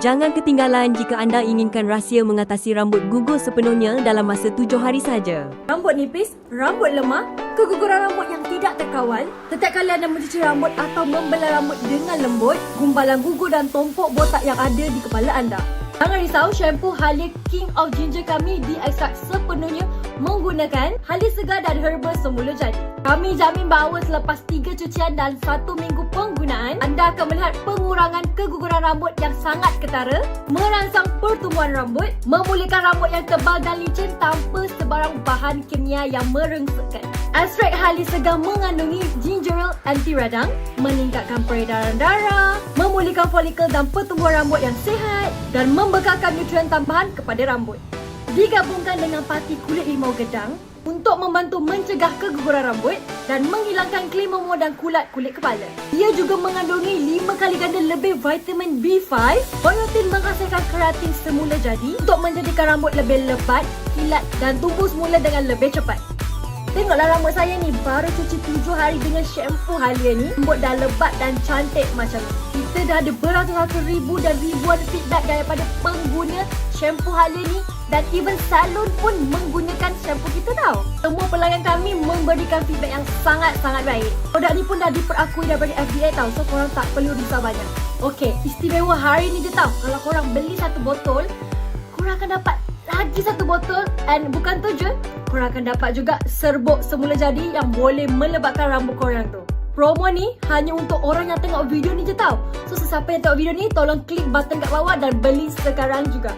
Jangan ketinggalan jika anda inginkan rahsia mengatasi rambut gugur sepenuhnya dalam masa 7 hari saja. Rambut nipis, rambut lemah, keguguran rambut yang tidak terkawal. Setiap kali anda mencuci rambut atau membelai rambut dengan lembut, gumpalan gugur dan tumpuk botak yang ada di kepala anda. Jangan risau, shampoo Halia King of Ginger kami diekstrak sepenuhnya menggunakan halia segar dan herba semula jadi. Kami jamin bahawa selepas 3 cucian dan 1 minggu penggunaan, anda akan melihat pengurangan keguguran rambut yang sangat ketara, merangsang pertumbuhan rambut, memulihkan rambut yang tebal dan licin tanpa sebarang bahan kimia yang merengsekkan. Ekstrak halia segar mengandungi gingerol anti radang, meningkatkan peredaran darah, memulihkan folikel dan pertumbuhan rambut yang sihat dan membekalkan nutrien tambahan kepada rambut. Digabungkan dengan parti kulit limau gedang untuk membantu mencegah keguguran rambut dan menghilangkan klim memor dan kulat-kulit kepala. Ia juga mengandungi 5 kali ganda lebih vitamin B5, biotin menghasilkan keratin semula jadi untuk menjadikan rambut lebih lebat, kilat dan tumbuh semula dengan lebih cepat. Tengoklah rambut saya ni, baru cuci 7 hari dengan shampoo Halia ni, rambut dah lebat dan cantik macam ni. Kita dah ada beratus-ratus ribu dan ribuan feedback daripada pengguna shampoo Halia ni, dan even salon pun menggunakan shampoo kita tau. Semua pelanggan kami memberikan feedback yang sangat-sangat baik. Produk ni pun dah diperakui daripada FDA tau, so korang tak perlu risau banyak. Okey, istimewa hari ni je tau, kalau korang beli 1 botol, korang akan dapat lagi 1 botol, and bukan tu je, korang akan dapat juga serbuk semula jadi yang boleh melebatkan rambut korang tu. Promo ni hanya untuk orang yang tengok video ni je tau. So sesiapa yang tengok video ni, tolong klik button kat bawah dan beli sekarang juga.